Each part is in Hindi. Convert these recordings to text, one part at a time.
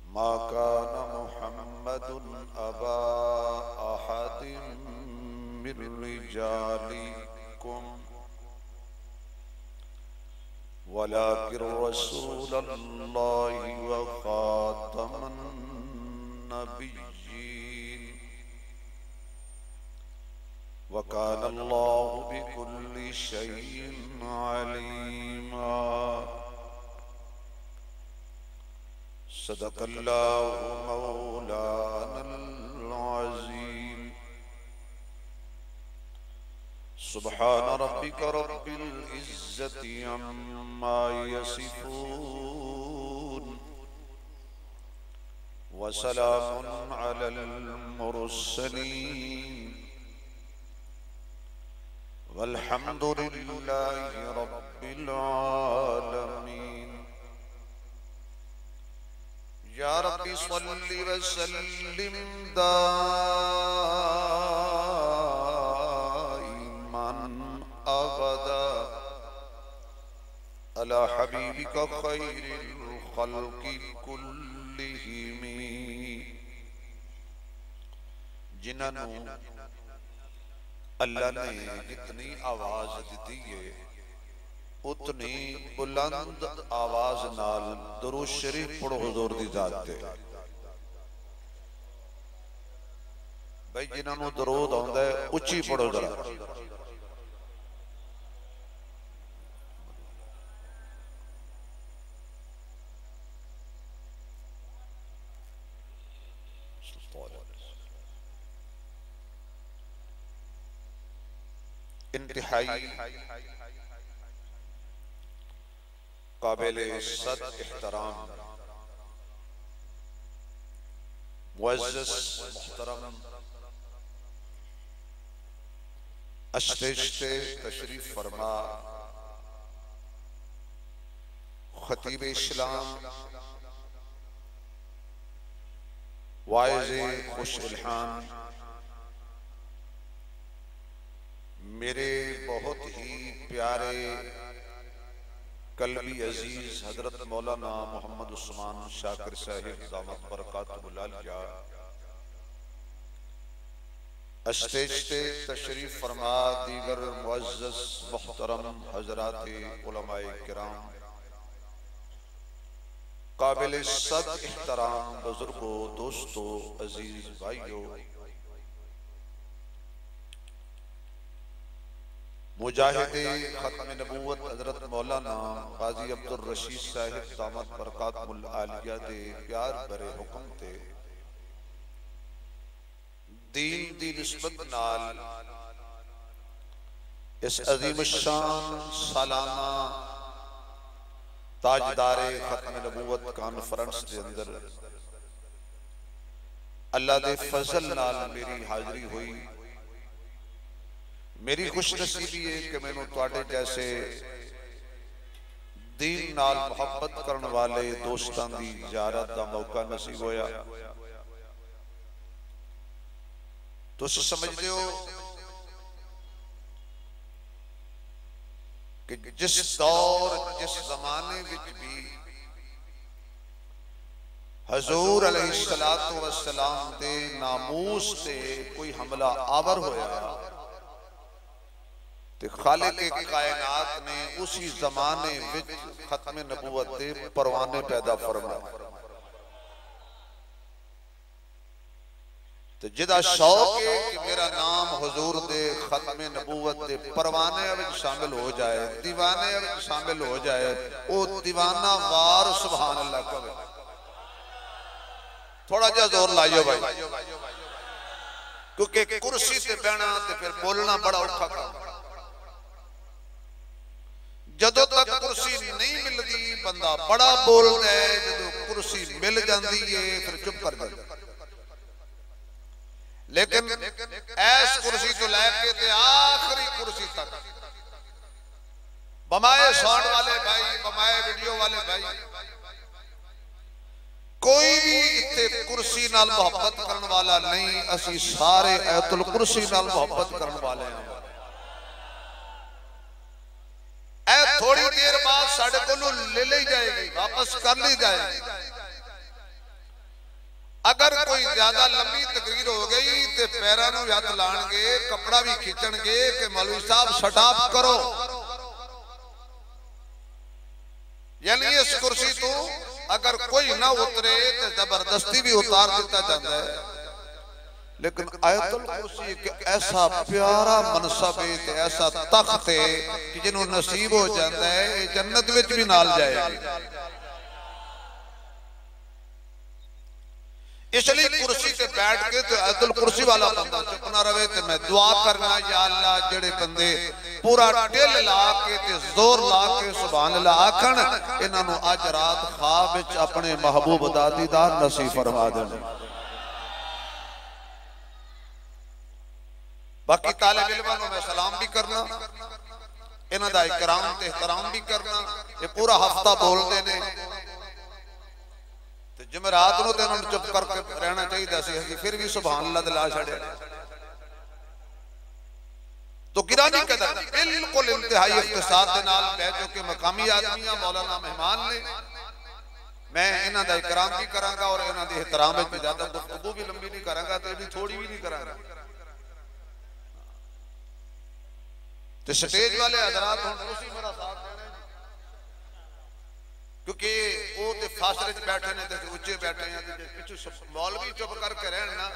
मा कान मुहम्मदुन अबा अहदिम मिर रिजालिकुम वलाकिन रसूलल्लाहि व खातमन नबिय्यीन व कान अल्लाहु बिकुल्लि शैइन अलीमा। सदक़ल्लाहु मौलानल अज़ीम। सुब्हान रब्बिका रब्बिल इज़्ज़ति अम्मा यसिफून व सलामुन अलल मुरसलीन वल्हम्दुलिल्लाहि रब्बिल आलमीन। या रब्बी सल्लि व सल्लिम दाइमन अबदा अला हबीबिका खैरिल खल्क़ि कुल्लिहिम। जिन्होंने अल्लाह ने जितनी आवाज दी है उतनी बुलंद आवाज नाल दुरूद शरीफ पढ़ो हुजूर दी जात ते। भाई जिन्होंने दरूद आउंदा है उच्ची पढ़ो जरा। इंतहाई काबिल इज़्ज़त एहतराम मुअज़्ज़ज़ मुहतरम अस्तेश्ते तशरीफ फरमा खतीब इस्लाम वाइज़े खुश इल्हाम मेरे बहुत ही प्यारे कल्बी अजीज हजरत मौलाना मोहम्मद उस्मान शाकिर साहिब दामत बरकातुहुल आलिया स्टेज पे तशरीफ फरमा दीगर मुअज़्ज़ज़ मुहतरम हजरात उलमाए किराम काबिल इज़्ज़त एहतराम बुजुर्गों दोस्तों अजीज भाइयों मुजाहिदे खत्म नबूवत हजरत मौलाना गाजी अब्दुल रशीद साहिब दामत बरकातुहुल आलिया दे प्यार भरे हुक्म ते दीन दी निस्बत नाल इस अजीम शान सालाना ताजदारे खत्म नबूवत कॉन्फ्रेंस के अंदर अल्लाह दे फजल नाल मेरी हाजिरी हुई। मेरी खुश नसीबी है कि मैनू तुहाडे जैसे दीन नाल मुहब्बत करने वाले दोस्तां दी ज़ियारत दा मौका नसीब होया। तुस समझदे हो कि जिस दौर जिस जमाने विच भी हजूर अलैहिस्सलातु वस्सलाम दे नामूस ते कोई हमला आवर होया ते खालिक कायनात ने उसी जमाने विच खत्म नबूवत दे परवाने पैदा फरमाए। तो जिदा शौक है कि मेरा नाम हुजूर दे खत्म नबूवत दे परवाने विच शामिल हो जाए, दीवाने विच शामिल हो जाए, वो दीवाना वार सुभान अल्लाह कहे। थोड़ा जा जोर लाइयो भाई, क्योंकि कुर्सी ते बैठना ते फिर बोलना बड़ा औखा काम। जदों तक कुर्सी नहीं मिलती बंदा बड़ा बोलता है, जदों कुर्सी मिल जाती है फिर चुप कर जाता। लेकिन ऐस कुर्सी तो लैके ते आखिरी कुर्सी तक बमाए साउंड वाले भाई, बमाए वीडियो वाले भाई, कोई भी इत्थे कुर्सी नाल मोहब्बत करने वाला नहीं। असी सारे ऐतुल कुर्सी नाल मोहब्बत करने वाले हैं। थोड़ी देर बाद साढ़े को ले ली जाएगी, वापस कर ली जाएगी। अगर कोई ज्यादा लंबी तकरीर हो गई तो पैरों में हथ लाणगे, कपड़ा भी खींचणगे कि मौलवी साहब शटाप करो। यानी इस कुर्सी तो अगर कोई ना उतरे तो जबरदस्ती भी उतार दिता जाता है। लेकिन आयतुल कुर्सी एक ऐसा प्यारा मनसब है, ऐसा तख्त है कि जिन्हों नसीब हो जाता है जन्नत विच भी नाल जाएगी। इसलिए कुर्सी से बैठ के तो आयतुल कुर्सी वाला बंदा चुप ना रहे। तो मैं दुआ करना, या अल्लाह जेड़े बंदे पूरा दिल ला के ते जोर ला के सुभान अल्लाह आखण, इन्हां नूं अज रात ख्वाब विच अपने महबूब दा दीदार नसीब फरमा देण। बाकी तालिब इल्मां नूं मैं सलाम भी करना, इन्हां दा इकराम ते एहतराम भी करना। ये पूरा हफ्ता बोलते ने जमरात नूं ते इन्हां नूं चुप करके रहना चाहिए सी, फिर भी सुभान अल्लाह दा ला छड़िया। तो गिरानी कदर बिल्कुल इंतहाई इख्तिसार दे नाल मैं जो कि मकामी आदमी आ, मौलाना मेहमान ने, मैं इन्हां दा इकराम भी करांगा और इन्हां दे एहतराम विच ज्यादा गुफ्तगू भी लंबी नहीं करांगा ते भी थोड़ी भी नहीं करांगा। तो स्टेज वाले हजरात हुण तुसीं मेरा साथ देना, क्योंकि वो तो फासले च बैठे ने, उच्चे बैठे हैं, पिछू मौलवी चुप करके रहन ना,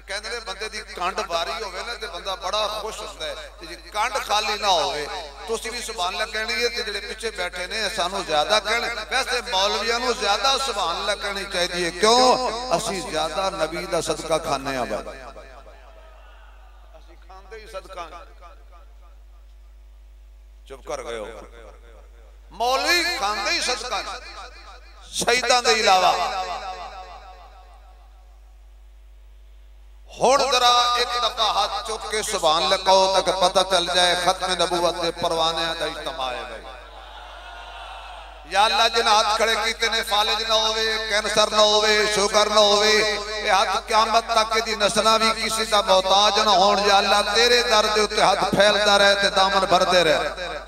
कहते हैं बंदे की कंड बारी होवे ना तो बंदा बड़ा खुश होता है। जे कंड खाली ना होवे तुसीं भी सुभान अल्लाह कहनी है, ते जेड़े पिछे बैठे ने सानू ज्यादा कहण। वैसे मौलवियां नू ज्यादा सुभान अल्लाह कहनी चाहिए, क्यों? असीं ज्यादा नबी दा सदका खाने आ भाई, असीं खांदे ही सदका। चुप कर गए हो, मौलवी खांदे ही सदका शहीदां दे इलावा। हुण जरा एक दफा हाथ चुक के सुभान अल्लाह कहो तक पता चल जाए खत्म नबूवत के परवाने दा इज्तिमा है भाई। या अल्लाह जिन हाथ खड़े कीते ने फालिज ना होवे, कैंसर ना होवे, शुगर ना होवे, ये हाथ क़यामत तक दी नस्लां भी किसी दा मोहताज ना होण। या अल्लाह तेरे दर दे उत्ते हाथ फैलदा रहे ते दामन भरदे रहे।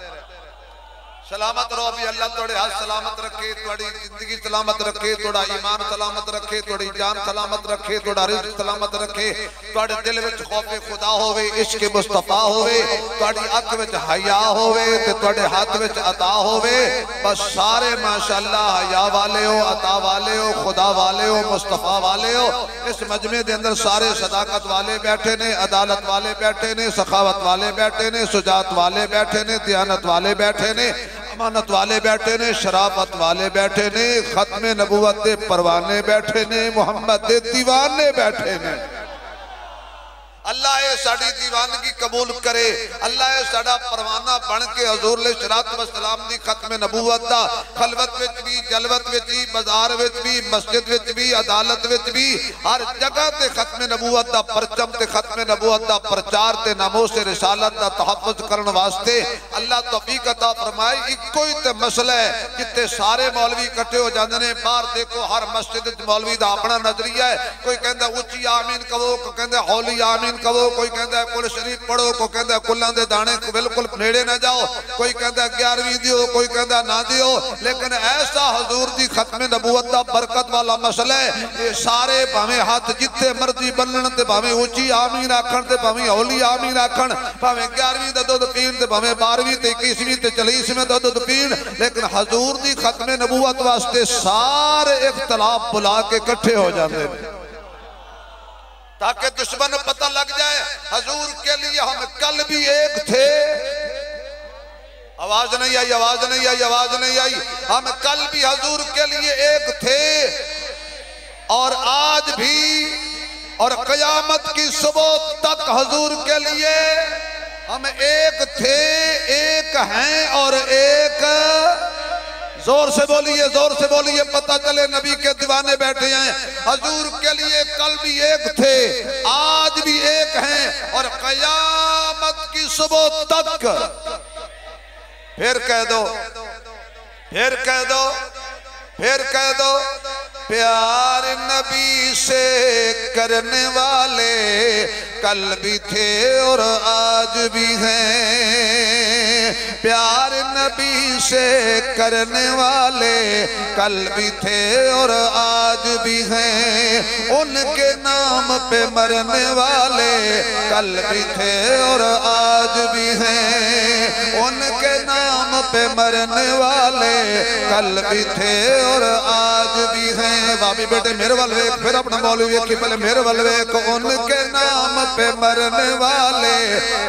सलामत रहो भी अल्लाह थोड़े हाथ सलामत रखे, थोड़ी जिंदगी सलामत रखे, थोड़ा ईमान सलामत रखे, थोड़ी जान सलामत रखे, थोड़ा रिज़्क़ सलामत रखे, थोड़े दिल विच खौफ खुदा होवे, इश्क मुस्तफा होवे, थोड़ी अख विच हया होवे ते थोड़े हाथ विच अता होवे। बस सारे माशाअल्लाह हया वाले हो, अता वाले हो, खुदा वाले हो, मुस्तफा वाले हो। इस मजमे दे अंदर सारे सदाकत वाले बैठे ने, अदालत वाले बैठे ने, सखावत वाले बैठे ने, सुजात वाले बैठे ने, दयानत वाले बैठे ने, अमानत वाले बैठे ने, शराफत वाले बैठे ने, खत्मे नबूवत दे परवाने बैठे ने, मुहम्मद दे दीवाने बैठे ने। अल्लाह ये साड़ी दीवानगी कबूल करे, अल्लाह ये साड़ा परवाना बन के हजूर अलैहिस्सलात वस्सलाम दी खत्म नबूवत दा खलवत विच भी, जलवत विच भी, बाजार विच भी, मस्जिद विच भी, अदालत विच भी, हर जगह ते खत्म नबूवत दा परचम ते खत्म नबूवत दा प्रचार ते नामोस रिसालत दा तहफ़्फ़ुज़ करने वास्ते अल्लाह तौफीक अता फरमाए। इक्को ही ते मसला है जिथे सारे मौलवी इकट्ठे हो जाते हैं। बाहर देखो हर मस्जिद मौलवी दा अपना नजरिया है, कोई कहता उच्ची आमीन कहो, कोई कहता हौली आमीन कहो, कोई कहता कुल शरीफ पढ़ो, कोई कहता कुल्लां दे दाने बिल्कुल नेड़े ना जाओ, कोई कहता 11वीं दियो, कोई कहता ना दियो। लेकिन ऐसा हजूर दी खत्म नबूवत दा बरकत वाला मसला है, ये सारे भावें हाथ जिथे मर्जी बन्नण ते भावें उच्ची आमीन आखण ते भावें हौली आमीन आखण, भावें 11वीं दा दुध पीण ते भावें 12वीं ते 21वीं ते 40वीं दा दुध पीण, लेकिन हजूर दी खत्म नबूवत वास्ते सारे इख्तलाफ बुला के इकट्ठे हो जाते हैं ताकि दुश्मन पता लग जाए हजूर के लिए हम कल भी एक थे। आवाज नहीं आई, आवाज नहीं आई, आवाज नहीं आई। हम कल भी हजूर के लिए एक थे और आज भी और कयामत की सुबह तक हजूर के लिए हम एक थे, एक हैं और एक। जोर से बोलिए, जोर से बोलिए, पता चले नबी के दीवाने बैठे हैं। हजूर के लिए कल भी एक थे, आज भी एक हैं और कयामत की सुबह तक। फिर कह दो, फिर कह दो, फिर कह दो, प्यार नबी से करने वाले कल भी थे और आज भी हैं। प्यार नबी से करने वाले कल भी थे और आज भी हैं। उनके नाम पे मरने वाले कल भी थे और आज भी हैं। उनके नाम पे मरने वाले कल भी थे और आज भी हैं। भाभी बेटे मेरे वाल वेख, फिर अपना मौलवी की पहले मेरे वाल वेख। उनके नाम पे मरने वाले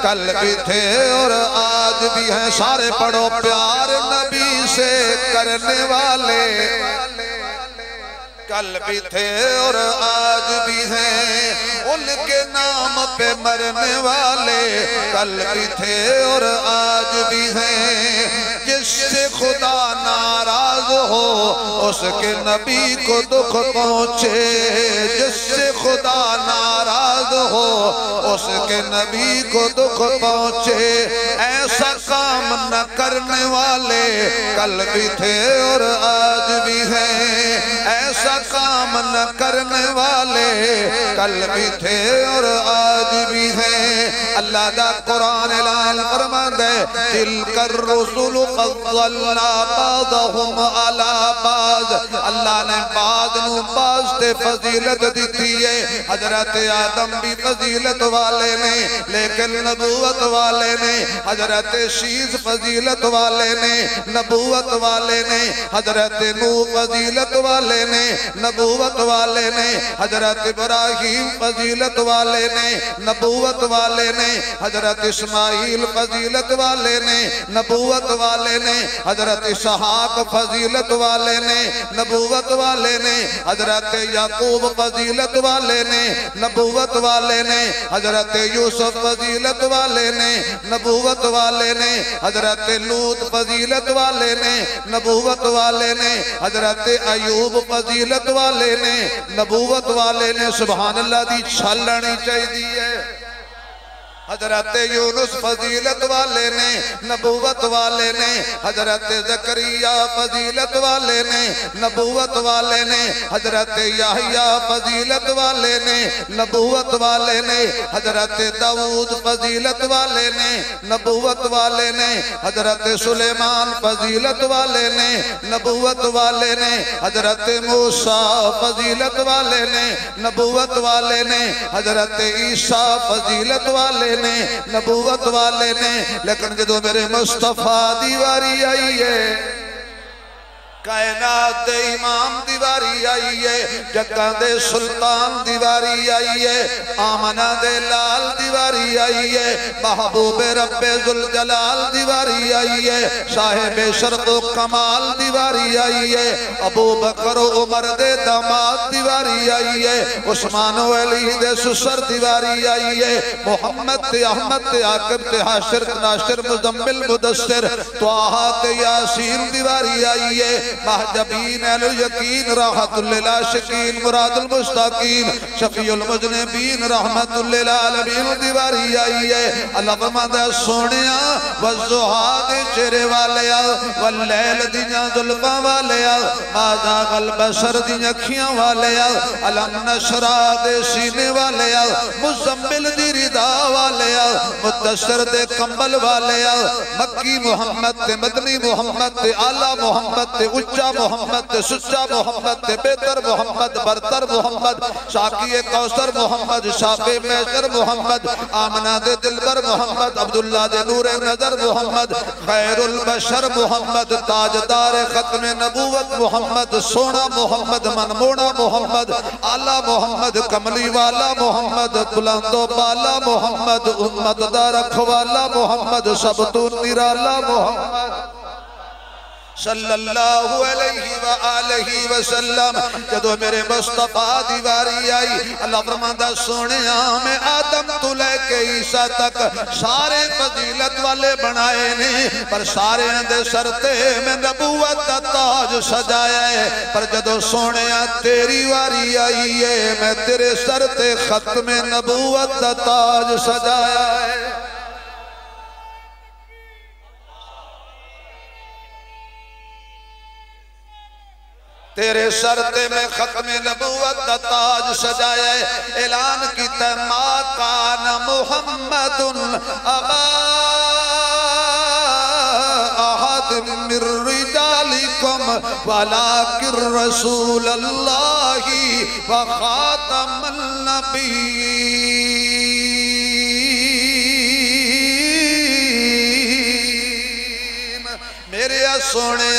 कल भी थे और आज भी हैं। सारे पढ़ो, प्यार नबी से करने वाले कल भी थे और आज भी हैं। उनके नाम पे मरने वाले कल भी थे और आज भी हैं। जिससे खुदा नाराज हो उसके नबी को दुख पहुँचे। जिससे खुदा नाराज हो उसके नबी को दुख पहुँचे। ऐसा काम न करने वाले कल भी थे और आज भी हैं। ऐसा काम न करने वाले कल भी थे और आज भी हैं। अल्लाह दा कुरान ऐलान फरमांदा है, तिलकर रुसुल फज़्ज़लना बाज़हुम अला बाज़। अल्लाह ने बाज़ नू बाज़ ते फजीलत दी है। हजरत आदम भी फजीलत वाले ने, लेकिन नबूवत वाले ने। हजरत शीस फजीलत वाले ने, नबूवत वाले ने। हजरत नूह फजीलत वाले ने, नबूवत वाले ने। हजरत इब्राहीम फजीलत वाले ने, नबूवत वाले ने। हजरत इस्माइल फजीलत वाले ने, नबूवत वाले ने। हजरत इसहाक फजीलत वाले ने, नबूवत वाले ने। हजरत याकूब फजीलत वाले ने, नबूवत वाले ने। हजरत यूसुफ फजीलत वाले ने, नबूवत वाले ने। हजरत लूत फजीलत वाले ने, नबूवत वाले ने। हजरत अयूब फजीलत वाले ने, नबूवत वाले ने। सुभान अल्लाह दी छल आनी चाहिए। हजरत यूनुस फजीलत वाले ने, नबूवत वाले ने। हजरत ज़करिया फजीलत वाले ने, नबूवत वाले ने। हजरत याहिया फजीलत वाले ने, नबूवत वाले ने। हजरत दाऊद फजीलत वाले ने, नबूवत वाले ने। हजरत सुलेमान फजीलत वाले ने, नबूवत वाले ने। हजरत मूसा फजीलत वाले ने, नबूवत वाले ने। हजरत ईसा फजीलत वाले ने, नबूवत वाले ने। लेकिन जो मेरे मुस्तफा दी वारी आई है, कायनात दे इमाम दीवारी आई है, जग्गा दे सुल्तान दीवारी आई है, आमना दे लाल दीवारी आई है, महबूब रब्बे जुल जलाल दीवारी आई है, साहिब शर्फ कमाल दीवारी आई है, अबू बकर उमर दे दामाद दीवारी आई है, उस्मान अली दे सुसर दीवारी आई है, मोहम्मद ते अहमद ते आकिब ते हाशिर नाशिर मुजम्मिल मुदस्सिर त्वाहा ते यासीन दीवारी आई है, महजबीन अल यकीन रहमतुल लिल आशिकीन मुरादुल मुस्ताकीन शफीउल मुज़निबीन रहमतुल लिल आलमीन दीवारी आई है। अल्लाह फरमांदा सोनिया वज़ुहा दे चेहरे वालिया वल्लैल दियां जुल्फां वालिया माज़ा गल बसर दियां अखियां वालिया अलम नशरा दे सीने वालिया मुज़म्मिल दी रिदा वालिया मुद्दस्सिर दे कंबल वालिया मक्की मोहम्मद ते मदनी मोहम्मद ते आला मोहम्मद ते उच्चा मोहम्मद ते सुच्चा मोहम्मद ते बेहतर मोहम्मद बरतर मोहम्मद शाकी कौसर मोहम्मद शाफे मैसर मोहम्मद आमना दे दिलबर मोहम्मद अब्दुल्ला दे नूरे नजर मोहम्मद खैरुल बशर मोहम्मद ताजदार खत्म नबूवत मोहम्मद सोना मोहम्मद मनमोना मोहम्मद आला मोहम्मद कमली वाला मोहम्मद बुलंदो बाला मोहम्मद उम्मत दा रखवाला मोहम्मद सब तो निराला मोहम्मद सल्लल्लाहु अलैहि व आलिहि वसल्लम। जदों मेरे मुस्तफा दी वारी आई, अल्लाह फरमांदा सोनिया मैं आदम तो लेके ईसा तक सारे फजीलत वाले बनाए ने, पर सारे दे सर ते मैं नबूवत दा ताज सजाया है। पर जदों सोनिया तेरी वारी आई है, मैं तेरे सर ते खत्म नबूवत दा ताज सजाया है। तेरे सर ते में खत्मे नबूवत दा ताज सजाया, ऐलान कीता मा कान मुहम्मदुन अबा अहद मिर रिजालिकुम वलाकिर रसूलल्लाहि व खातमुन नबीय्यीन। मेरे सोने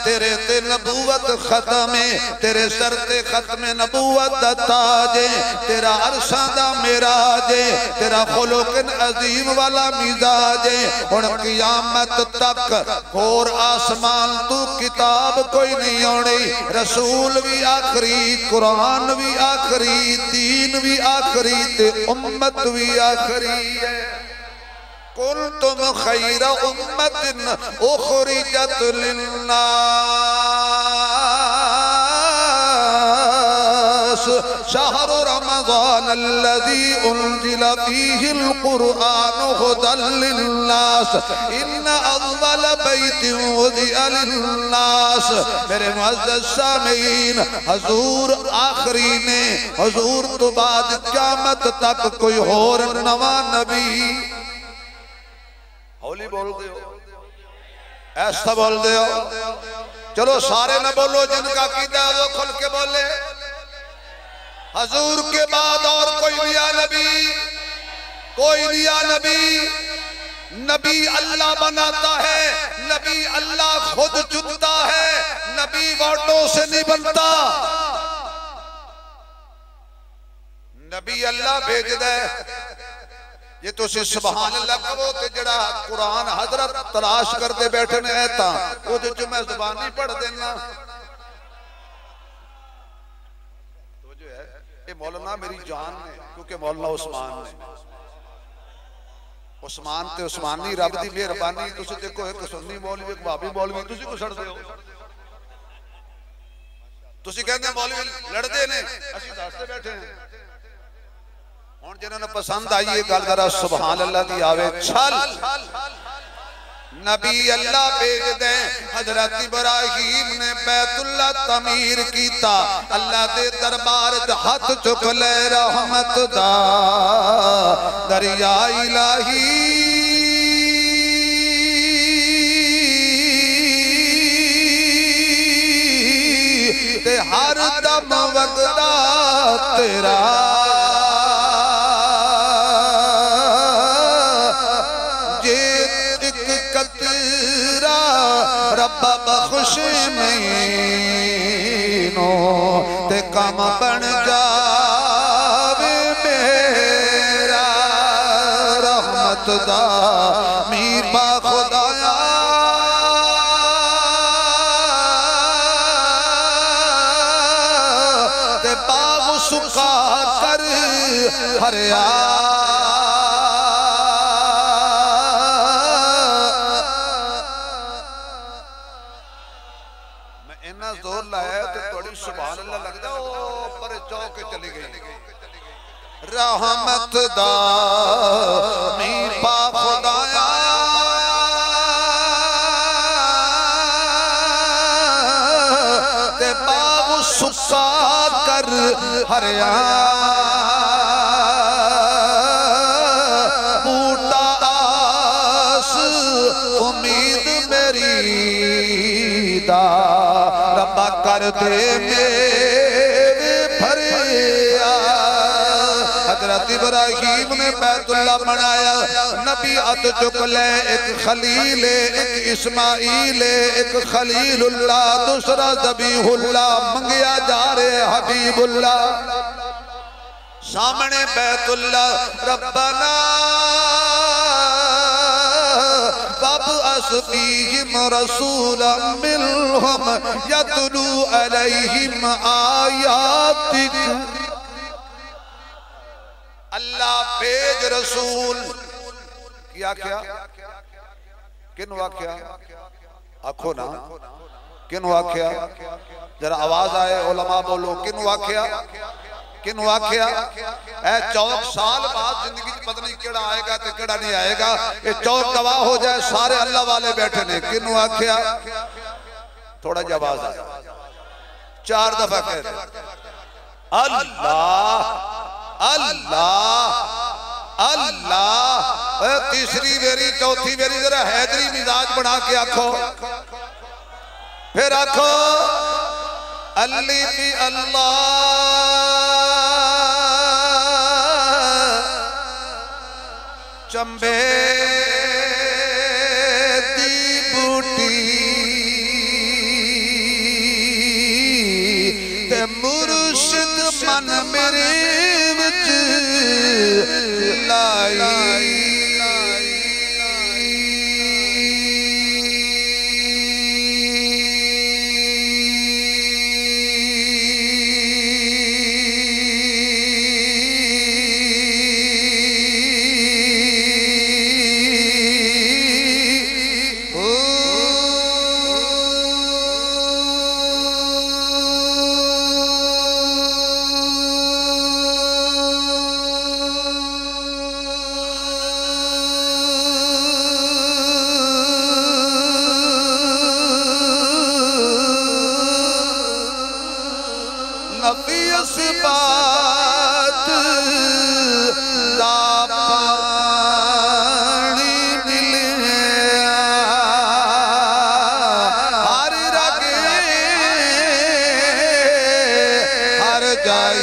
तेरे ते नबूवत खत्म है, तेरे सर ते खत्म नबूवत दा ताज है, तेरा अरशा दा मिराज है, तेरा खुलुकन अजीम वाला मिजाज है। हुण क़यामत तक होर आसमान तू किताब कोई नहीं आनी, रसूल भी आखरी, कुरान भी आखरी, दीन भी आखरी ते उम्मत भी आखरी है। कुंतुम खैरा उम्मतिन उखरिजत लिन्नास शहरु रमज़ान अल्लज़ी उन्ज़िला फ़ीहिल क़ुरआन हुदल लिन्नास इन्ना अव्वल बैतिन वुज़िअ लिन्नास। मेरे मुअज़्ज़ज़ सामीन, हुज़ूर आखरी ने, हुज़ूर तो बाद क़यामत तक कोई और नवा नबी। होली बोल दे हो, ऐसा बोल दे हो, चलो सारे न बोलो, जिनका कीदा वो खुल के बोले। हुजूर के बाद और कोई नया नबी, कोई नया नबी। नबी अल्लाह बनाता है, नबी अल्लाह खुद चुनता है, नबी वोटों से नहीं बनता। नबी अल्लाह भेजदा है। ये तो सुभान अल्लाह कहो तो जड़ा कुरान हजरत तलाश करते बैठे ने ऐता वो जो मैं ज़बानी पढ़ देना तो जो है ये मौलाना मेरी जान ने, क्योंकि मौलाना उस्मान ने, उस्मान ते उस्मानी रब दी मेहरबानी। तुसी देखो एक सुन्नी मौलवी एक भाभी मौलवी तुसी को छड़दे हो, तुसी कहंदे मौलवी लड़दे ने, असि दसदे बैठे हैं। हुण जिन्होंने पसंद आई है गल जरा सुभान अल्लाह दी आवे छल। नबी अल्लाह भेज दे, हजरत इब्राहीम ने बैतुल्ला तमीर कीता, अल्लाह दे दरबार च हाथ चुक ले रहमत दा दरिया इलाही। ते हर दम वगदा तेरा बख्श मैनो ते कम बन जावे मेरा रहमत दा मीर बा खुदाया। ते बाग सुखा कर हरिया रहमत दा मीर पा खुदाया। ते बाग सुखा कर हरिया बूटा आस उम्मीद मेरी दा रब्बा कर दे इब्राहीम ने बैतुल्ला बनाया, नबी अत चुक ले, एक खलील एक इस्माइल एक खलीलुल्लाह दूसरा ज़बीहुल्लाह, मंगिया जा रहे हबीबुल्लाह। सामने बैतुल्ला रब्बना वब्अस फ़ीहिम रसूलन मिनहुम यतलू अलैहिम आयातिक। अल्लाह भेज रसूल क्या क्या किन वाक्या आखो ना किन वाक्या जरा आवाज आए उलमा बोलो किन वाक्या किन वाक्या। ए 4 साल बाद जिंदगी पता नहीं केड़ा आएगा ते केड़ा नहीं आएगा, ये 4 गवाह हो जाए सारे अल्लाह वाले बैठे ने। किन वाक्या थोड़ा जवाब आए 4 दफा कह दे अल्लाह अल्लाह अल्लाह। तीसरी बेरी चौथी बेरी जरा हैदरी मिजाज बना के आखो, फिर आखो अल्ली अल्लाह चंबे दी बूटी ते मुर्शिद मन मेरे विच लाई। बात दा पानी मिले हर रगे हर जाई।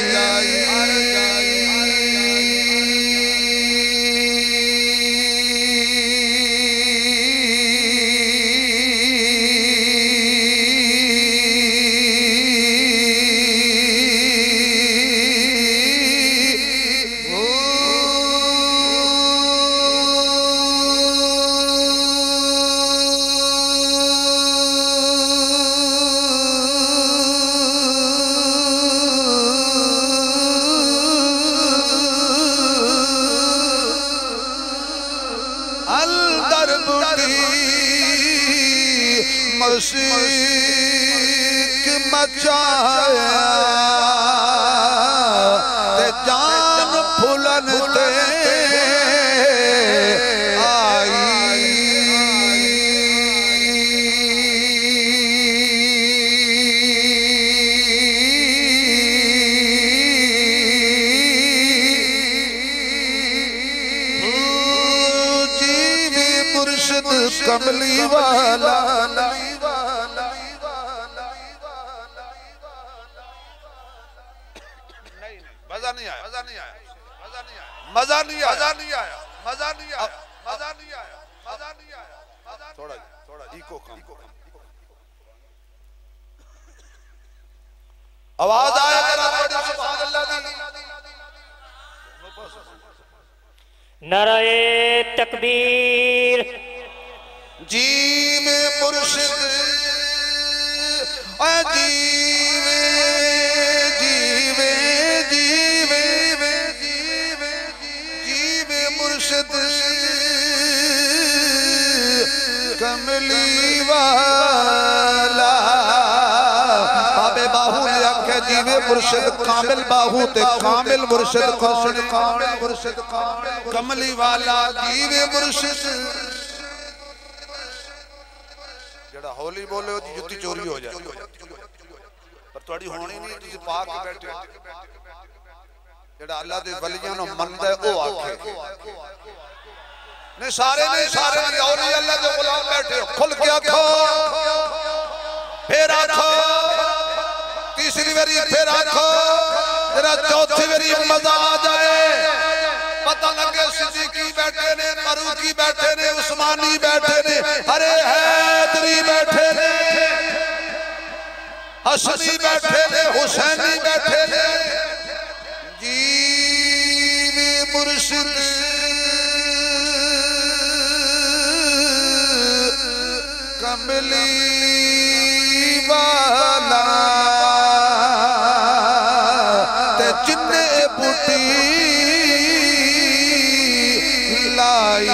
मशीक मचाया ते जान फुलन ते आई। जीवे मुर्शिद कमली वाला मजा नहीं आया, मजा नहीं आया, मजा नहीं आया, मजा नहीं आया, मजा नहीं आया, थोड़ा थोड़ा इको कम, आवाज आया करा सुभान अल्लाह दी। नाराए तकबीर। जी में मुर्शिद जीवे जीवे जीवे जीवे जीवे मुर्शिद कमली वाला। बाबे बाहू ने आख्या जीवे मुर्शिद कामिल बाहू ते कामिल मुर्शिद कौन? कामिल मुर्शिद कमली वाला जीवे मुर्शिद। जड़ा हौली बोले ओदी जुत्ती चोरी हो जाए पर थोड़ी होनी नहीं, तुसी पाक के बैठे जड़ा अल्लाह दे वलियां नु मनदा है ओ आखे नहीं सारे नहीं औली अल्लाह दे गुलाम बैठे हो खुल के आखो, फिर आखो तीसरी बारी फिर आखो, जरा चौथी बारी मजा आ जाए, पता लगे सिद्दीकी बैठे ने, फारूकी बैठे ने, उस्मानी बैठे ने, अरे हैदरी बैठे ने, हसनी बैठे ने, हुसैनी बैठे ने। जीवे मुर्शिद कमली वाला ते जिन्ने बूटी लाई।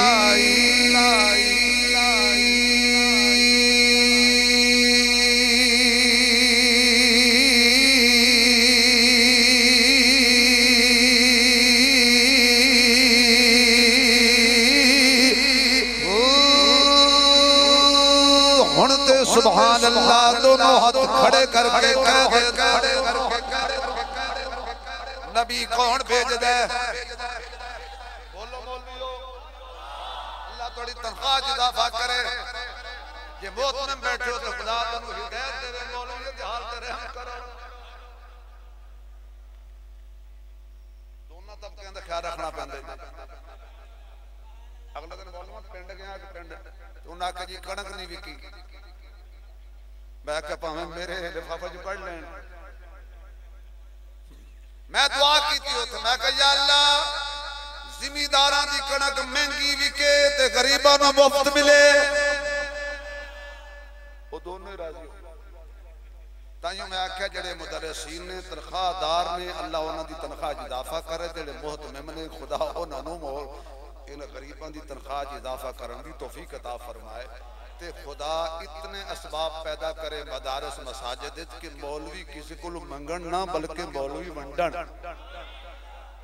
सुभान मोहल्ला दोनों हाथ खड़े करके कह दे नबी कौन भेज दे? बोलो बोलो, अल्लाह थोड़ी तनख्वाह इजाफा करे। जे मौत में बैठे हो तो खुदा तुम हिदायत दे, मौलवी दी हाल ते रहम करो। दोनों तबकियां दा ख्याल रखना पैंदा। अगले दिन मौलवी पिंड गया कि पिंड उन्हें आखिया जी कणक नहीं विकी। मैं क्या भावे मेरे लिफाफे च पढ़ लैन। मैं दुआ की थी उसे, मैं कहा या अल्लाह जिमीदारां दी कणक महंगी विके ते गरीबां नूं मुफ्त मिले। वो दोनों ही राजी हो। ताइयों मैं आख्या जेडे मुदर्रिसीन ने तनख्वाहदार ने अल्लाह उन्हां दी तनख्वाह च इजाफा करे, जेडे मुहतमिम ने खुदा उन्हां नूं मोल इन गरीबां दी तनख्वाह च इजाफा करन दी तौफीक अता फरमाए। ते खुदा इतने असबाब पैदा करे मदारस मसाजिद कि मौलवी किसी को मंगन ना बल्कि मौलवी वंडन।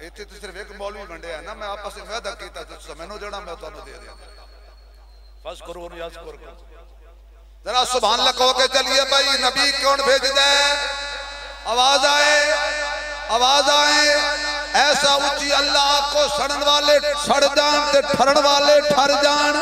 इत्थे तो सिर्फ एक मौलवी वंडिया ना, मैं आपस में वादा कीता ते समझो जड़ा मैं तुहानू दे दिया। फस करो नियाज करो जरा सुभान अल्लाह कहो के चलिए भाई नबी कौन भेज दे? आवाज आए, आवाज आए। ऐसा ऊंची अल्लाह को सड़न वाले सड़ जान ते ठरन वाले ठर जान।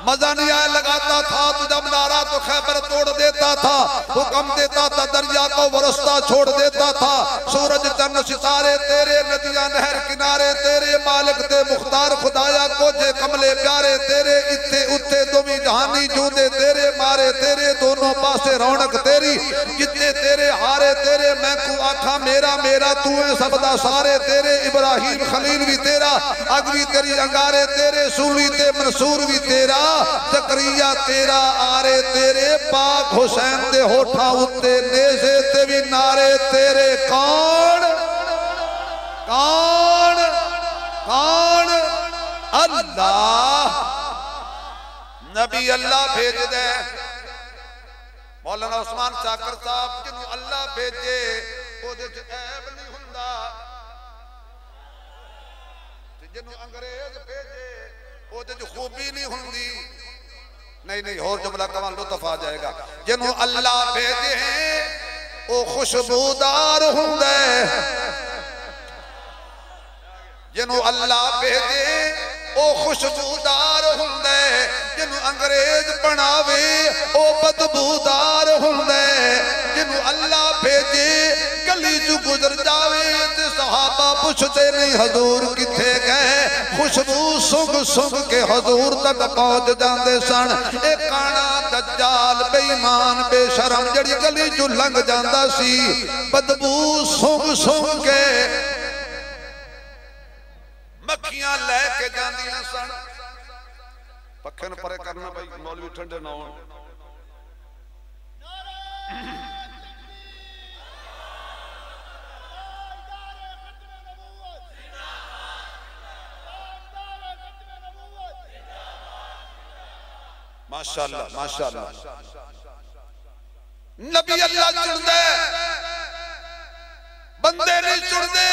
मजा नहीं आया लगाता था तो जब नारा तो खैबर तोड़ देता था, हुक्म देता था दरिया को बरसता छोड़ देता था। सूरज चंद सितारे तेरे, नदियां नहर किनारे तेरे, मालिक ते मुख्तार खुदाया को जे कमले प्यारे तेरे। इत्ते उत्ते दुमी जहानी जूदे तेरे, मारे तेरे दोनों पासे रौनक तेरी। जितने तेरे हारे तेरे, मैं को आखा मेरा मेरा तू है सबदा सारे तेरे। इब्राहिम खलील भी तेरा, अग भी तेरी अंगारे तेरे, सूरी ते मंसूर भी तेरा, जकरिया तेरा आरे तेरे। पाक हुसैन दे होठा उत्ते नेज़े ते भी नारे तेरे। कौन कौन कौन? अल्लाह नबी अल्लाह भेज दे। मौलाना उस्मान चाकर साहब जिन्हों अल्लाह भेजे ओदे च ऐब नहीं हुंदा, जिन्हों अंग्रेज भेजे ओदे च खूबी नहीं हुंदी। नहीं नहीं और जुमला कमाल लुत्फ आ जाएगा। जिन्हों अल्लाह भेजे हैं वो खुशबूदार हुंदे, जिन्हों अल्लाह भेजे वो खुशबूदार हुंदे। जिन्हों अंग्रेज बनावे वो बदबूदार हुंदे। जिन्हों अल्लाह भेजे गली चू गुजर जावे ते सहाबा पुछते नहीं हजूर किथे गए। खुशबू सुंघ सुंघ के हजूर तक पहुंच जाते सन। एक काना दज्जाल बेईमान बेशरम जड़ी गली चू लंघ जाता सी, बदबू सुंघ सुंघ के मक्खियां लैके जांदियां सन। पक्खे न परे करना भाई मौलवी ठंडे ना होण। माशाअल्लाह माशाअल्लाह। नबी अल्लाह चुनदे, बंदे नहीं चुनदे।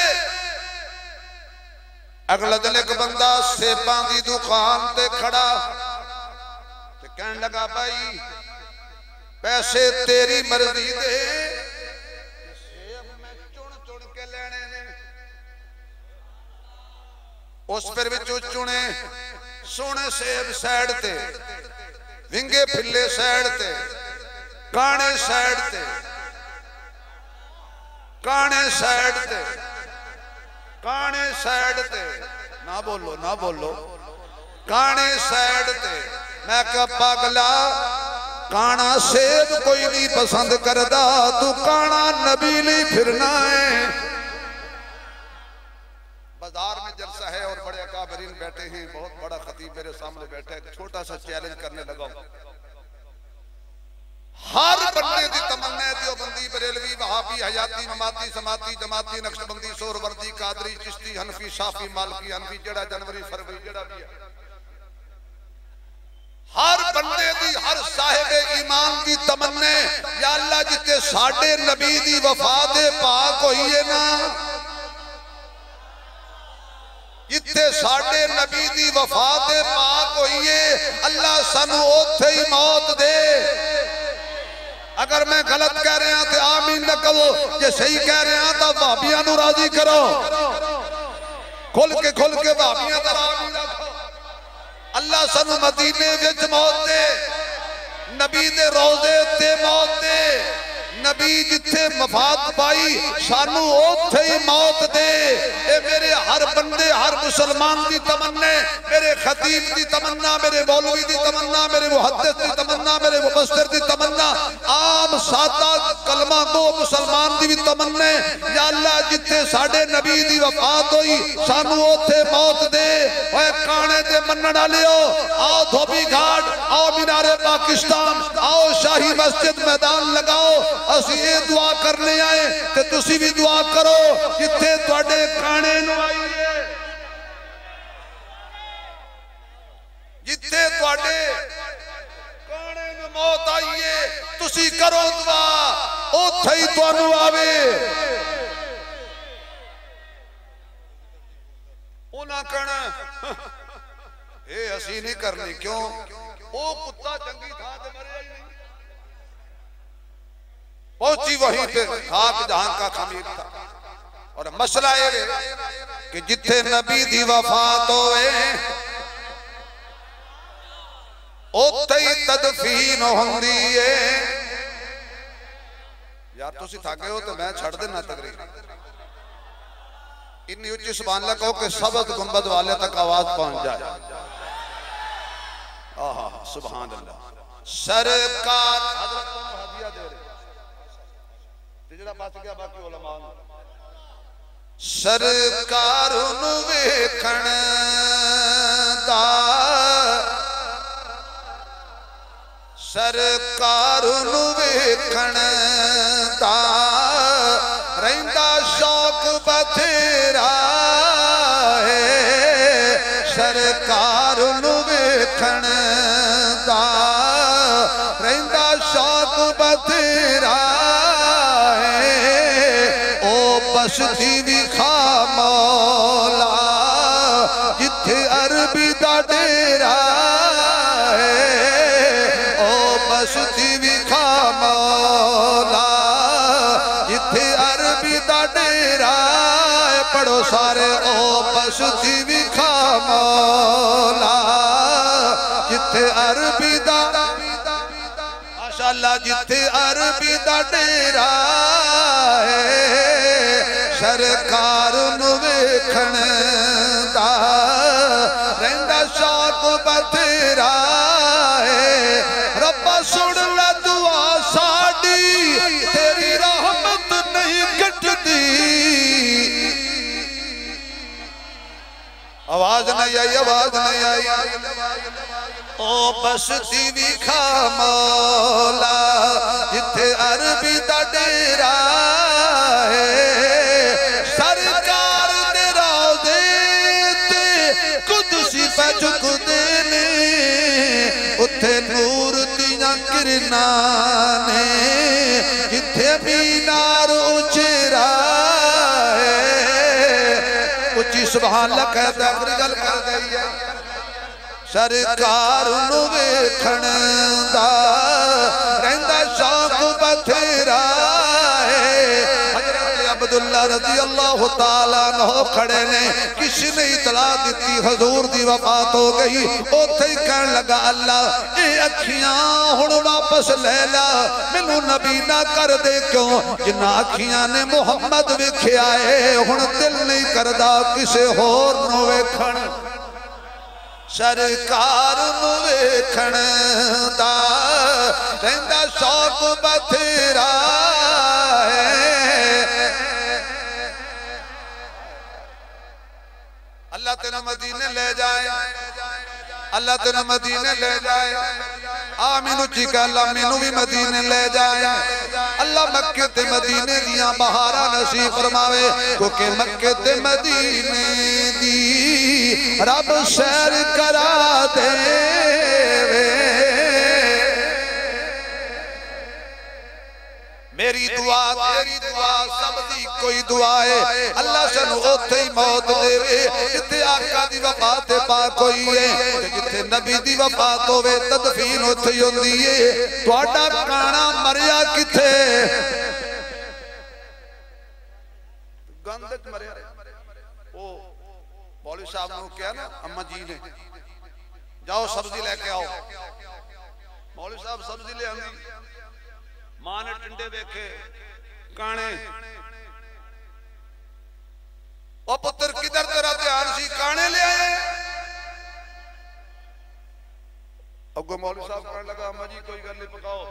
अगला दिन एक बंदा सेबां दी दुकान ते खड़ा ते कहन लगा भाई पैसे तेरी मर्जी दे, सेब मैं चुन चुन के लेने ने। उस पर विचों चुने सोने सेब साइड ते, विंगे फिले साइड ते, काने साइड ते, काने साइड ते, काने साइड ते। ना बोलो ना बोलो, काने साइड ते। मैं क्या पागला काना सेब कोई नहीं पसंद करदा, तू काना नबी नहीं फिरना है। बाजार में जलसा है और बड़े अकाबरीन बैठे हैं, बहुत बड़ा खतीब मेरे सामने बैठा है। छोटा सा चैलेंज करने लगा। हर बंदे दी तमन्ना है देवबंदी बरेलवी वहाबी हयाती ममाती समाती जमाती नक्शबंदी सोहरवर्दी कादरी चिश्ती हनफी शाफी मालकी हनफी जेड़ा जनवरी फरवरी जेड़ा भी है। हर बंदे दी हर साहिबे ईमान दी तमन्ना या अल्लाह जिते साडे नबी दी वफा दे पाक होई है ना, इत्थे साडे नबी दी वफा दे पाक होई है। अल्लाह सानू ओथे ही मौत दे। अगर मैं गलत कह रहा तो आमीन न कहो, जे सही कह रहा तो भाबियां नू राजी करो, खुल के भाबियां दा राजी रखो। अल्लाह सानू मदीने विच मौत दे, नबी दे रोजे ते मौत दे, नबी जिथे मफात पाई सानू ओथे ही मौत दे। ए मेरे हर बंदे हर मुसलमान की तमन्ना, मेरे खतीब की तमन्ना, मेरे मौलवी की तमन्ना, मेरे मुहद्दिस की तमन्ना, मेरे मुफस्सिर की तमन्ना, आम सादा कलमा गो मुसलमान की भी तमन्ना, या अल्लाह जिथे साडे नबी दी वफात हुई सानू ओथे मौत दे। ओए काने ते मनण वालियो, आओ धोबी घाट, आओ मीनारे पाकिस्तान, आओ शाही मस्जिद मैदान लगाओ, असी ये दुआ करने आए ते तुसी भी दुआ करो जिथे तुहाडे काने नू आईए, जिथे तुहाडे काने नू मौत आईए, तुसी करो दुआ ओथे ही तुहानू आवे। उन्हां कहना ए असी नहीं करनी, क्यों? ओ कुत्ता चंगी थां ते मरिया ही नहीं, पहुंची वहीं पे खाक जहां का खमीर था। और मसला ये कि जिथे नबी दी वफात होए ओथे ही तदफीन होंदी है। यार तुसी थक गए हो तो मैं छड़ देना तकरीर। इतनी उच्ची सुभान अल्लाह कहो कि सबद गुंबद वाले तक आवाज पहुंच जाए। आहा सुभान अल्लाह। सरकार हजरत को हदिया दे रहे, जिहड़ा बच गया बाकी उलमा नूं। सरकार नूं वेखण दा, सरकार नूं वेखण दा रहिंदा शौक बथेरा है। सरकार नूं वेखण दा रहिंदा शौक बथेरा, बसती भी खा मौला जिथे अरबी दा डेरा है। ओ बसती भी खा मौला जिथे अरबी दा डेरा है। पढ़ो सारे ओ बसती भी खा मौला जिथे अरबी दा, माशाअल्लाह जिथे अरबी दा डेरा है। सरकार नूं वेखण दा रहिंदा शौक बथेरा है। रब्बा सुन लै दुआ साडी, तेरी रहमत नहीं घटदी। आवाज नहीं आई, आवाज नहीं आई। ओ बसती भी खा मौला जिथे अरबी दा डेरा है। सरकार दे रोज़े ते कुदसी पे झुकदे ने, उथे नूर दियां किरनां ने, जिथे मीनार उचेरा है। उच्ची सुभान अल्लाह कहता है, गल कर गई है। सरकार नूं वेखण दा रहिंदा शौक बथेरा है। अब्दुल्ला रज़ी अल्लाह तआला अन्हु खड़े ने, किसी ने इतला दी हजूर दी वफात हो गई। उथे ही कहन लगा अल्लाह ये अखियां हुण वापस ले ला, मैनू नबी ना कर दे, क्यों? जिन्ना अखियां ने मुहम्मद वेखिया है हुण दिल नहीं करदा किसे होर नूं वेखण। सरकार नूं वेखण दा रहिंदा शौक बथेरा है। अल्लाह तेरे मदीने ले जाए, अल्लाह तेरे मदीने ले जाए। आमीन उच्ची कह, अल्लाह मैनू भी मदीने ले जाए। अल्लाह मक्के ते मदीने दियां बहारा नसीब फरमावे, क्योंकि मक्के ते मदीने दी रब सैर करा दे। मेरी दुआ सबदी कोई दुआ है अल्लाह सानू ओथे ही मौत देवे जिथे आका दी वफात पाक होई है जिथे नबी दी वफात होवे तदफीन ओथे ही होंदी है तुहाडा काना मरिया किथे गंद च मरिया ओ मौलवी साहब ने कहा ना अम्मा जी ने जाओ सब्जी लेके आओ मौलवी साहब सब्जी ले आंदी मां ने टिंडे देखे काने ओ पुत्र किधर तेरा ध्यान सी काने ले आए अगो मौलवी साहब कहने लगा अम्मा जी कोई गल नहीं पकाओ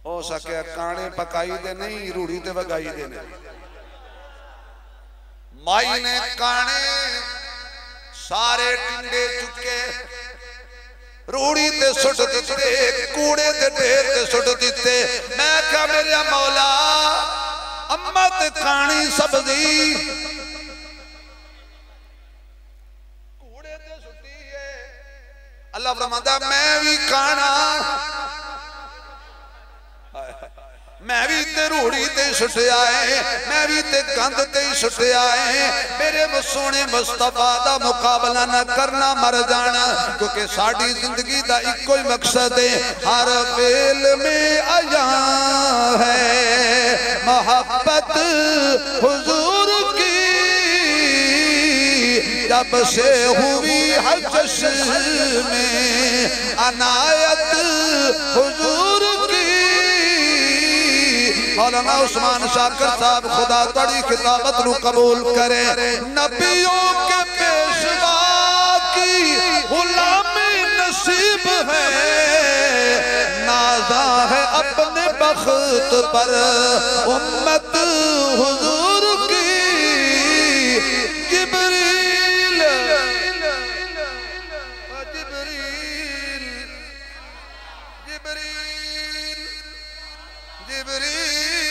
हो सके काने पकाई दे नहीं रूढ़ी ते वगाई दे नहीं माई ने काने सारे टिंडे चुके रूड़ी ते सुट दिते कूड़े ते ढेर ते सुट दिते मैं क्या मेरे मौला अम्मा ते खानी सब्जी कूड़े ते सुटी है अल्लाह फरमांदा मैं भी खाना मैं भी ते रूड़ी ते सुटिया है मैं भी ते गंद ते सुटिया है मेरे सोने मुस्तफा दा मुकाबला न करना मर जाना क्योंकि साड़ी जिंदगी दा इको ही मकसद है हर फेल में आया है मोहब्बत हुजूर की जब से हुई हजश में अनायत हुजूर मौलाना उस्मान शाकिर साहब खुदा तड़ी खिताबत नु कबूल करे नबियों के पेशवा की गुलामी नसीब है नाज़ा है अपने बख्त पर उम्मत हुजूर की जिब्रील जिब्रील जिब्रील जिब्रील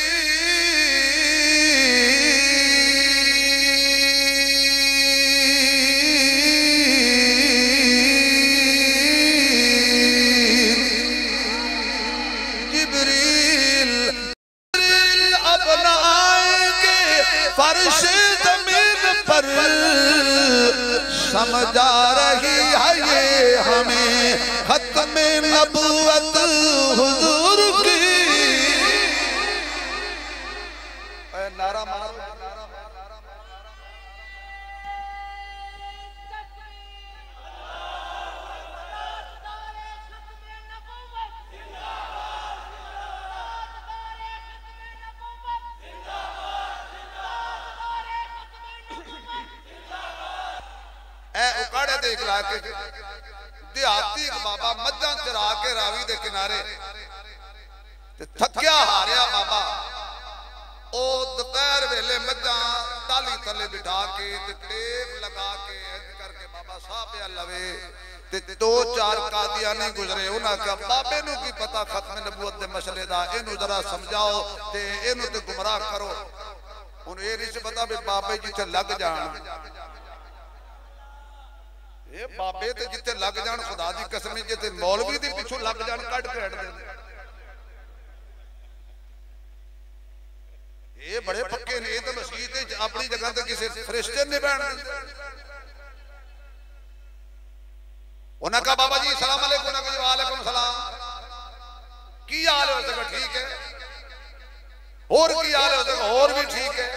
फर्श जमीन पर समझा रही है ये हमें खत्म नबूवत हुजूर की नारा मारो उकाड़े दे इलाके देहाती बाबा मज्जां चरा के रावी दे किनारे ते थकिया हारिया बाबा ओ दोपहर वेले मज्जां टाली थले बिठा के ते टेक लगा के इंज करके बाबा साहब पे लवे ते दो चार कादियानी गुजरे उन्हां का बाबे नु की पता खत्म नबूवत दे मसले दा इनु जरा समझाओ ते इनु ते गुमराह करो हुन ए नहीं पता भी बाबे जिथे लग जान ये बाबे ते जिथे लग जान खुदा दी कसम जिथे मौलवी दे पिछू लग जान कट के हट दे ये बड़े पक्के ने ये तो मस्जिद अपनी जगह ते किसी फरिश्ते ने बैठ उन्हें कहा बाबा जी सलाम अलैकुम उन्हें कहा वालेकुम सलाम की हाल है उसका ठीक है और की हाल है उसका और भी ठीक है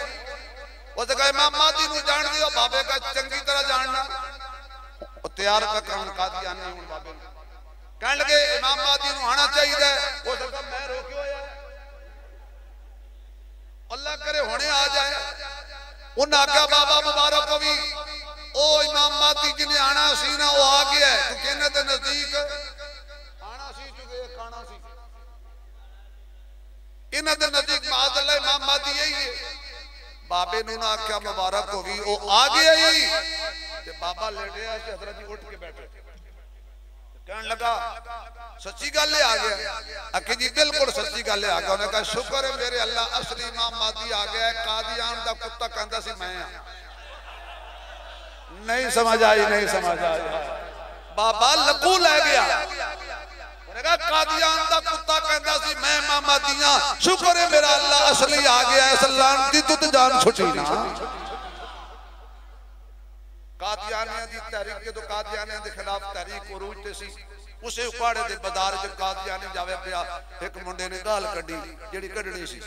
उसका इमाम मादी नु जान दियो बाबे का चंगी तरह जानना तैयार का काम कादियानी हुन बाबे कहन लगे इमाम मादी नु आना चाहिए वो सब मैं रोक्यो है अल्लाह करे होने आ जाए उन आज्ञा बाबा मुबारक को भी ओ इमाम मादी जिन्हें आना सी ना वो आ गया तू कहने दे नजदीक आना सी चुके खाना सी इन्हां दे नजदीक माज़अल्लाह इमाम मादी यही है बाबे नु ना आज्ञा मुबारक होगी वो आ गया ही बाबा लेटिया से हजरत जी उठ के बैठे कहने लगा सच्ची गल आ गया आखिर जी बिल्कुल सच्ची गल आ गया उन्हें कहा शुक्र है मेरे अल्लाह असली इमाम मादी आ गया कादियान दा कुत्ता कहंदा सी मैं नहीं समझ आई नहीं समझ आई बाबा लकू ले गया उन्हें कहा कादियान दा कुत्ता कहता सी मैं मामा दिया शुक्र है मेरा अल्लाह असली आ गया इस लानती तुत जान छुटी ना कादियानियां दी तहरीक के तो कादियानियां दे खिलाफ तहरीक उरूज ते सी उसे उपाड़े दे बाजार च कादियानी जावे पिया एक मुंडे ने गाल कड्डी जेड़ी कड्डनी सी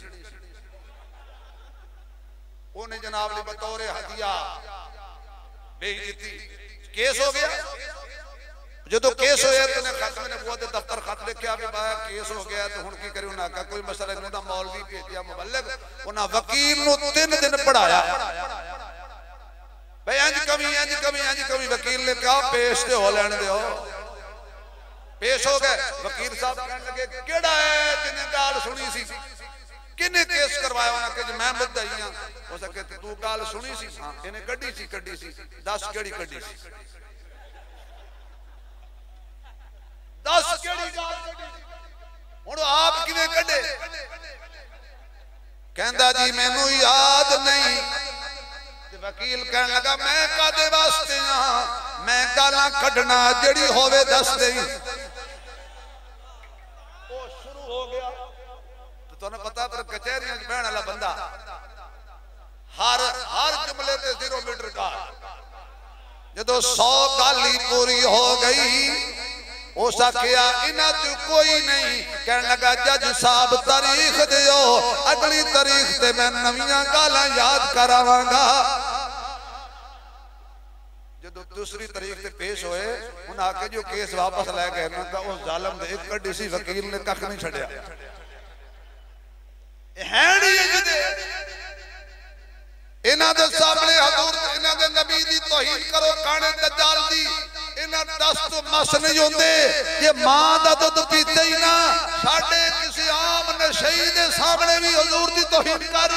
ओने जनाब ने बतौर हदिया बेइज्जती केस हो गया जो केस होया तो ने खत्म नबूवत दे दफ्तर खत लिखया भी बाया केस हो गया तो हुन की करियो ना का कोई मसला नहीं दा मौलवी भेजिया मुबल्लिग उना वकील नु 3 दिन पढ़ाया भाई इंज कमी वकील ने कहा पेश ते हो लेने दियो पेश हो गए वकील साहब कहने लगे केड़ा है जिने गाल सुनी सी किने केस करवाया उन्हें कि मैं मुद्दई हां हो सके तू गाल सुनी सी हां इने कड्डी सी 10 केड़ी कड्डी सी 10 केड़ी गाल कड्डी हुन आप किने कड्डे कहंदा जी मैनू याद नहीं ते वकील कहने लगा मैं कादे वास्ते हां मैं गालां कड्डना जेड़ी होवे दस देई ओ शुरू हो गया तो पता पर कचहरियां बहन वाला बंदा हर जुमले ते 0 मीटर का जदों 100 गाली पूरी हो गई हो सकिया इना तू कोई नहीं कहने लगा जज साहब तारीख दियो अगली तारीख ते मैं नवीं गालां याद करावांगा जदों दूसरी तारीख ते पेश होए उन आके जो केस वापस ले गए ना उस जालिम दे एक कड्डी सी वकील ने कख नहीं छड़या इन्हां दे सामने हजूर इन्हां दे नबी दी तौहीन करो काने दज्जाल दी इन्हां 10 तो मस नहीं होंदे ये मां दा दुध पीते ही ना साडे किसी आम नशई दे सामने भी हजूर दी तौहीन कर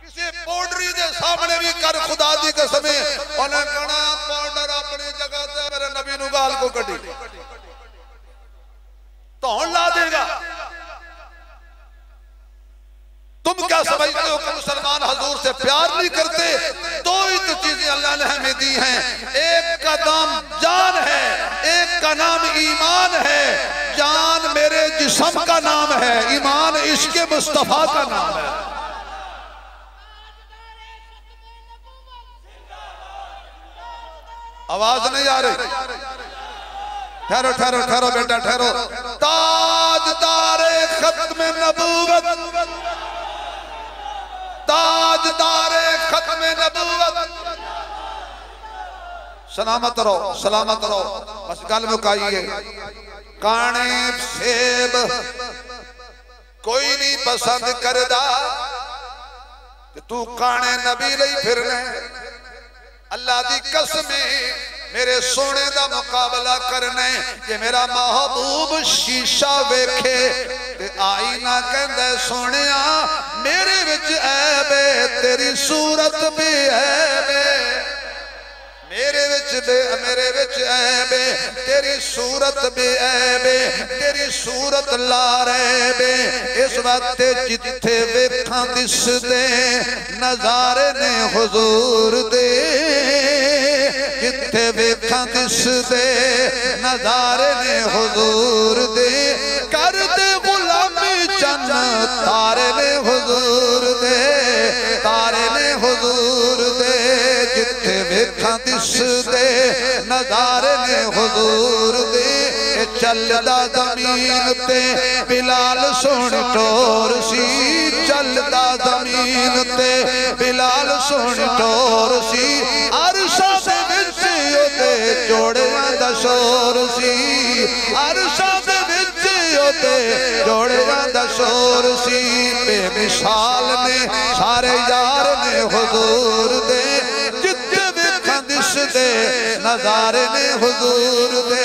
किसी पाउडरी दे सामने भी कर खुदा दी कसम उन्हें कहना पाउडर अपनी जगह ते मेरे नबी नु गाल को कड्डी धौन ला देगा तुम क्या समझते हो कि मुसलमान हजूर से प्यार नहीं करते दो ही तो चीजें अल्लाह ने हमें दी हैं एक का नाम जान है एक का नाम ईमान है जान मेरे जिस्म का नाम है ईमान इश्क मुस्तफा का नाम है आवाज नहीं आ रही ठहरो ठहरो ठहरो बेटा ठहरो ताजदारे खत्म नबूवत ताजदारे खत्म नबूवत सलामत रहो बस गल मुकाइए काने सेब कोई नहीं पसंद करदा तू काने नबी लई फिरने अल्लाह दी कसम मेरे सोने दा मुकाबला करने जे मेरा महबूब शीशा वेखे ते आईना कहंदा सोनिया मेरे विच ऐब है तेरी सूरत भी ऐब है मेरे विच ऐब है तेरी सूरत भी ऐब है तेरी सूरत लारैब है इस वक्त जिथे वेखां दिसदे नजारे ने हुजूर दे जिथे वेखां दिसदे नजारे ने हुजूर दे कर दे गुलामी चन्न तारे ने हुजूर दे जिथे वेखां दिसदे नजारे ने हुजूर दे चलदा जमीन ते बिलाल सुन टोर सी चलदा जमीन ते बिलाल सुन टोर सी अरशा दे विच ओदे जोड़ियां दा शोर सी अरशा दे विच ओदे जोड़ियां दा शोर सी बेमिसाल ने सारे यार ने हुजूर दे जिथे वेखां दिसदे नजारे ने हुजूर दे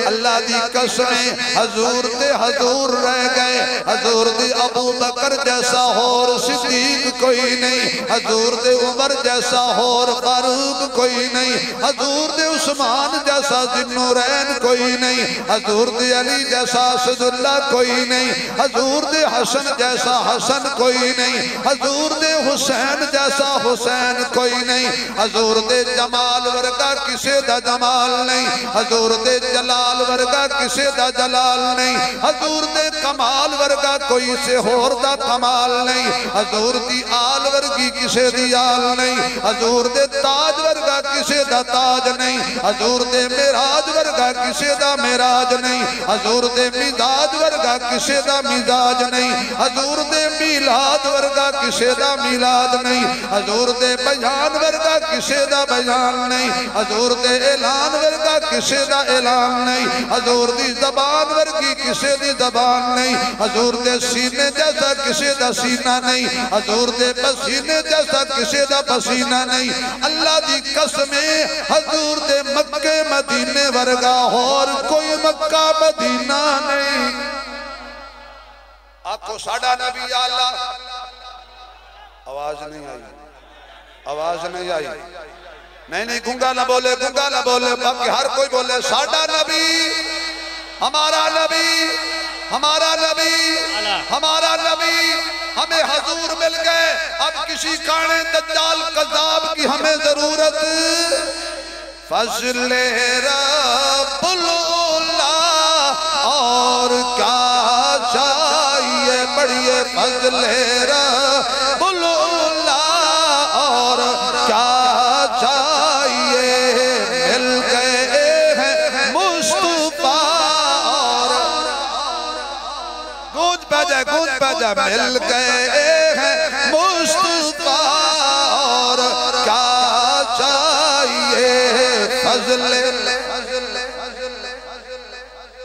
अल्लाह दी कसम हजूर ते हजूर रह गए हजूर दी अबू बकर जैसा होर सिद्दीक कोई नहीं हजूर दे उमर जैसा होर फारूक कोई नहीं हजूर दे उस्मान जैसा जिन्नूरैन कोई नहीं हजूर दे अली जैसा असदुल्ला कोई नहीं हजूर दे हसन जैसा हसन कोई नहीं हजूर दे हुसैन जैसा हुसैन हुसैन कोई नहीं, हजूर दे जमाल वर्गा किसे दा जमाल नहीं, हजूर दे जलाल वर्गा किसे दा जलाल नहीं, हजूर दे कमाल वर्गा कोई से होर दा कमाल नहीं, हजूर दी आल वर्गी किसे दी आल नहीं, हजूर दे ताज वर्गा किसे दा ताज नहीं, हजूर दे मेराज वर्गा किसे दा मेराज नहीं, हजूर दे मिजाज वर्गा किसे दा मिजाज नहीं, हजूर दे मिलाद वर्गा किसे दा मिलाद नहीं, हजूर दे बयान वर्गा किसे दा बयान नहीं, हजूर दे ऐलान वर्गा किसे दा ऐलान नहीं, हजूर दी ज़बान वर्गी किसे दी ज़बान नहीं, हजूर दे सीने जैसा किसे दा सीना नहीं, हजूर दे पसीने जैसा किसे दा पसीना नहीं। अल्लाह दी कसमें हजूर दे मक्के मदीने वर्गा और कोई मक्का मदीना नहीं। आखो साडा नबी अल्लाह। आवाज नहीं आई, आवाज नहीं आई। नहीं गूंगा ना बोले, गूंगा ना बोले, बाकी हर कोई बोले साडा नबी, हमारा नबी, हमारा नबी, हमारा नबी। हमें हजूर मिल गए, अब किसी काने दज्जाल कज़्ज़ाब की हमें जरूरत। फज़्ल रब्बुल उला और क्या चाहिए, पढ़िए फज़्ल रब्बुल उला और क्या चाहिए, मिल गए हैं मुस्तफा और गूंज बजा, गूंज बजा, मिल गए हैं मुस्तफा और क्या चाहिए, फज़्ल।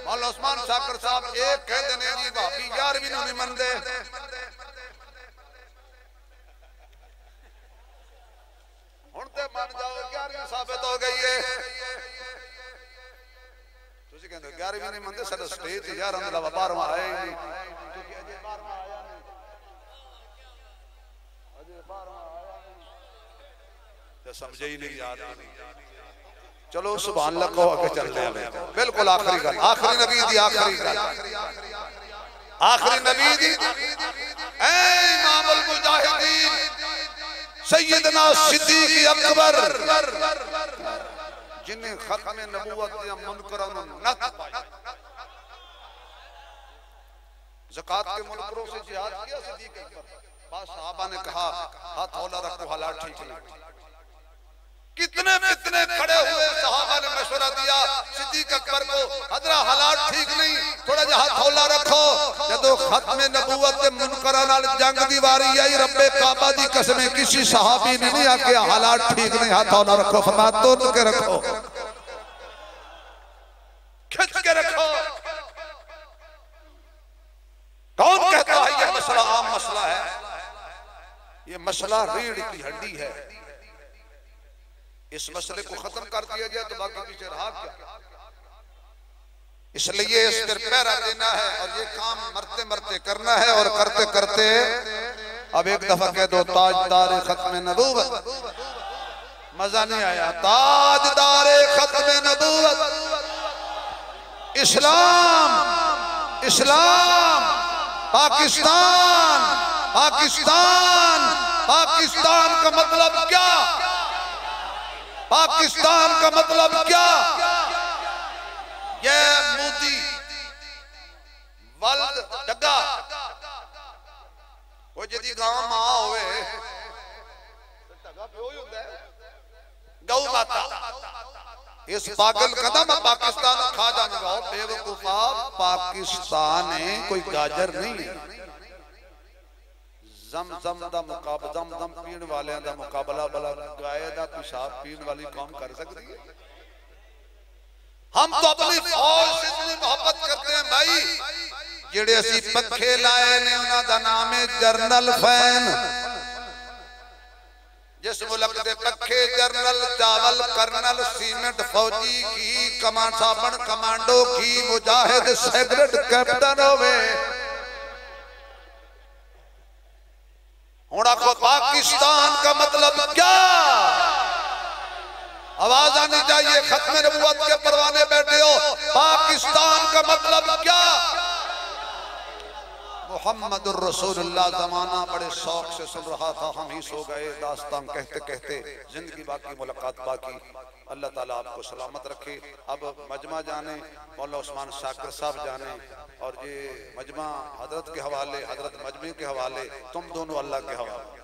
मौला उस्मान साकर साहब एक कहते ने जी भाभी 11वीं नहीं मनते, हुण ते मन जाओ 11वीं साबित हो गई है। तुसी कहंदे 11वीं नहीं मनते, साडा स्टेज 11 दा 12वां आया ही नहीं, क्योंकि अजे 12वां आया नहीं, अजे 12वां आया नहीं, ते समझे ही नहीं यार। चलो सुभान अल्लाह कहो, आगे चलते हैं। बिल्कुल आखिरी गल, आखिरी नबी दी आखिरी गल, आखिरी नबी दी। ऐ इमामुल मुजाहिदीन सैयदना सिद्दीक अकबर जिन्हें खत्म नबूवत या मुनकरां नूं नत पाया, ज़कात के मुनकरों से जिहाद किया सिद्दीक अकबर। बाद सहाबा ने कहा हाथ हौला रखो, हालात ठीक नहीं। कितने कितने खड़े हुए सहाबा ने मशवरा दिया सिद्दीक अकबर को, हजरा हालात ठीक नहीं, थोड़ा जा हाथ हौला रखो। जदों खत्म नबूवत ते मुनकरां नाल जंग दी वारी आई, रब्बे काबा दी कसम किसी सहाबी ने नहीं आके हालात ठीक नहीं, हाथ हौला रखो, फरमाया तोड़ के रखो, खिंच के रखो। कौन कहता है ये मसला आम मसला है? ये मसला रीढ़ की हड्डी है। इस मसले को खत्म कर दिया जाए तो बाकी पीछे रहा क्या। इसलिए इस पर पहरा देना है और ये काम मरते मरते करना है, और करते करते अब एक दफा कह दो ताजदार खत्म नबूवत। मजा नहीं आया? ताजदार खत्म नबूवत इस्लाम, इस्लाम, पाकिस्तान, पाकिस्तान, पाकिस्तान का मतलब क्या? पाकिस्तान का मतलब क्या? ये मोदी वर्ल्ड जगह वो जदी गांव मां होवे गौ माता, इस पागल कदम पाकिस्तान खा जाऊंगा। बेवकूफा, पाकिस्तान है कोई गाजर नहीं है। जमजम दा मुकाबला, जमजम पीण वाले दा मुकाबला भला गाय दा पेशाब पीण वाली कौम कर सकती है? हम तो अपनी फौज से इतनी मोहब्बत करते हैं भाई, जेड़े असी पखे लाए ने उन्हां दा नाम है जरनल फैन। जिस मुल्क दे पखे जरनल, चावल कर्नल, सीमेंट फौजी की, कमांड साबन कमांडो की, मुजाहिद सेक्रेट कैप्टन होवे। हुण आखो पाकिस्तान का मतलब क्या? आवाज आनी चाहिए। खत्म नबूवत के परवाने बैठे हो, पाकिस्तान का मतलब क्या? मुहम्मदुर रसूलुल्लाह ज़माना बड़े शौक से सुन रहा था, हम ही सो गए दास्तान कहते कहते, जिंदगी बाकी मुलाकात बाकी। अल्लाह ताला आपको सलामत रखे। अब मजमा जाने, मौला उस्मान शाकिर साहब जाने, और ये मजमा हजरत के हवाले, हजरत मजमे के हवाले, तुम दोनों अल्लाह के हवाले।